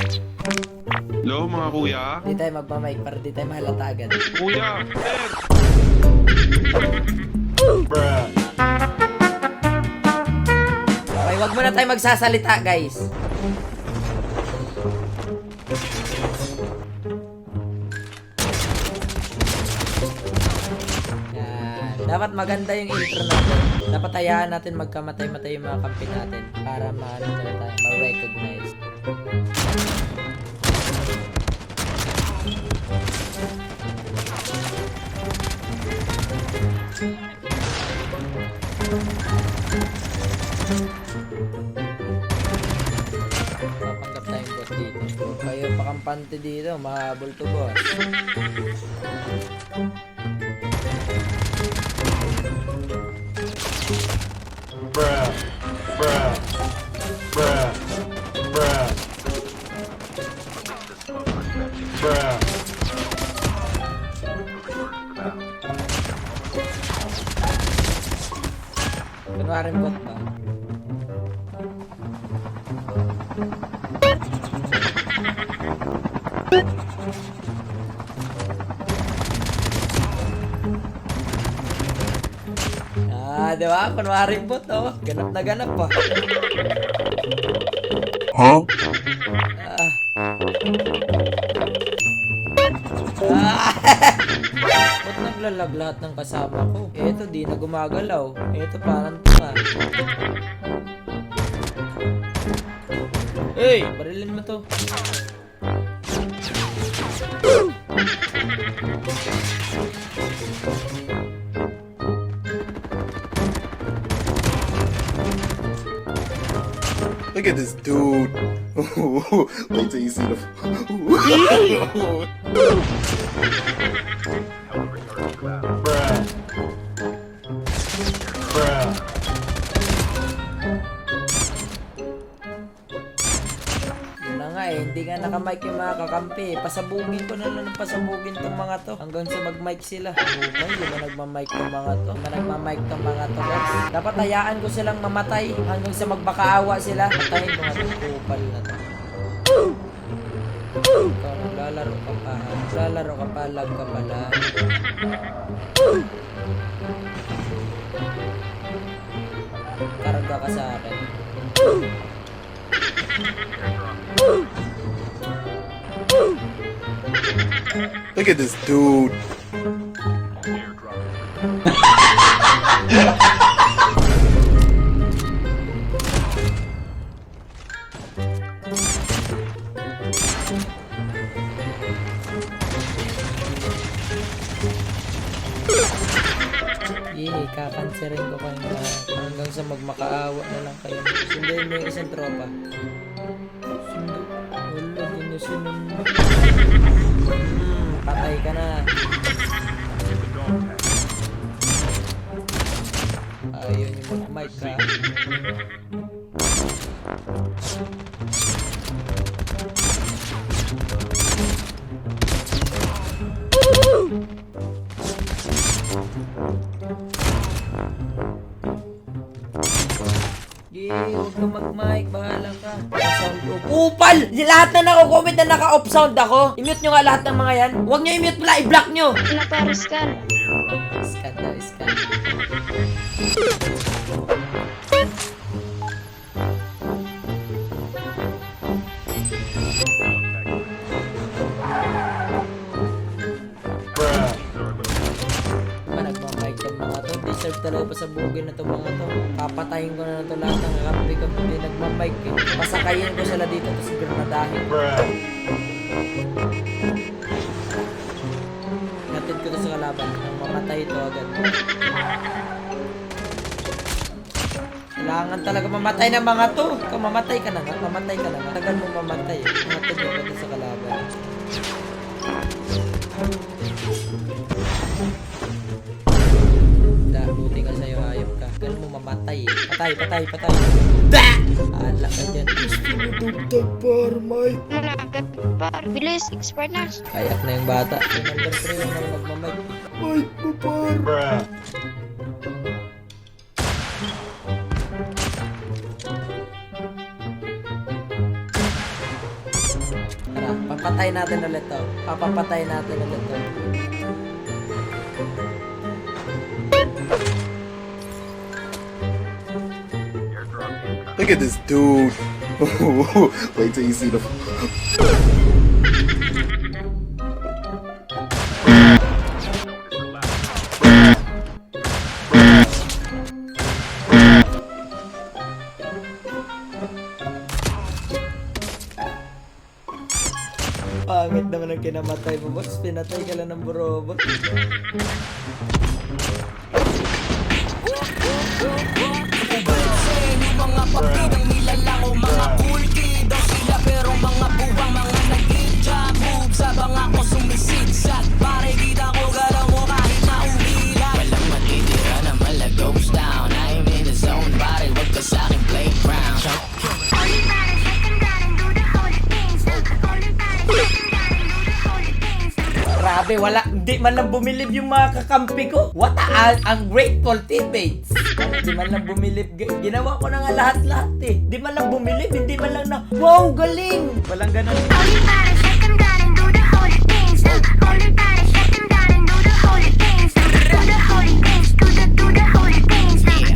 Hello mga kuya? Di tayo magmamike para di tayo mahalata agad. Kuya! Sir! Okay, wag muna tayo magsasalita, guys. Yan. Dapat maganda yung intro natin. Dapat hayaan natin magkamatay-matay yung mga kampi natin para maano nila tayo, ma-recognize. Papanggap tayong boss dito. Kayo pakampante dito, mahabol to boss. Bruh. Bruh. Bruh. Bruh. Bruh. Kunwaring bot ba? Di ba? Kunwaring bot, oh. Ganap na ganap pa. Huh? Ah. Ba't naglalag lahat ng kasama ko? Eto, di na gumagalaw. Eto, parang tunga. Hey! Barilin mo to. Look at this dude. Wait till you see the. Bruh. Bruh. Yun na nga eh, hindi nga nakamike yung mga kakampi. Pasabugin ko na lang ng pasabugin tong mga to. Hanggang sa mag-mic sila. Okay, di ba nagmamic tong mga to? Di ba nagmamic tong mga to, guys? Dapat hayaan ko silang mamatay hanggang sa magbakaawa sila. Patayin ko nga itong kupal na to. Ikaw, naglalaro ka pa. Naglalaro ka pa, lag ka pala. Karga ka sa akin. Look at this dude. Kakanserin ko kayo na hanggang sa magmakaawa na lang kayo. Sunduin mo yung isang tropa. Sundo. Wala, di na sinundo. Patay ka na. Ayun yung mag-mic ka. Huwag ka mag-mic, bahala ka. Sound off. Upal! Lahat na nako-comment na naka-off sound ako. I-mute nyo nga lahat ng mga yan. Huwag nyo i-mute pala, i-block nyo. Napariskan. Scan daw, scan. Bruh. Diba nagmamic yung mga to? Deserve talaga pa sa bugin na to mga to. Papatayin ko na to lahat ng kampi ko. Hindi nagmamic eh. Pasakayin ko sila dito tapos granadahin. Bruh. Natid ko to sa kalaban. Nang mamatay ito agad. Kailangan talaga mamatay ng mga to. Ikaw mamatay ka na nga. Mamatay ka na nga. Tagal mo mamatay. Natid ko to sa kalaban. Buti ka sa'yo, hayop ka. Ganun mo mamatay eh. Patay, patay, patay. Bah! Ala ka dyan. Gusto mo dugtag par, Mike. Par, bilis, expert na. Kayak na yung bata. Yung number 3 yung mga magmamag. Mike mo par. Bruh. Tara, papatay natin ulit to. Papapatay natin ulit to. Look at this dude. Wait till you see the. Pangit naman ang kinamatay mo, boss. Pinatay ka lang ng burobot. Mga papidang nilalang o mga cool kid daw sila pero mga buwang mga nag-job moves habang ako sumisigzag pare kita ko galaw mo kahit na umilag walang matitira na mala goes down I'm in the zone pare wag ka sa'king playground Only para second God and do the holy things. Only para second God and do the holy things. Grabe, wala. Hindi man lang bumilib yung mga kakampi ko. What a ungrateful teammates. Hindi man lang bumilib. Ginawa ko na nga lahat-lahat eh. Hindi man lang bumilib. Hindi man lang na, wow, galing. Walang ganun. Only para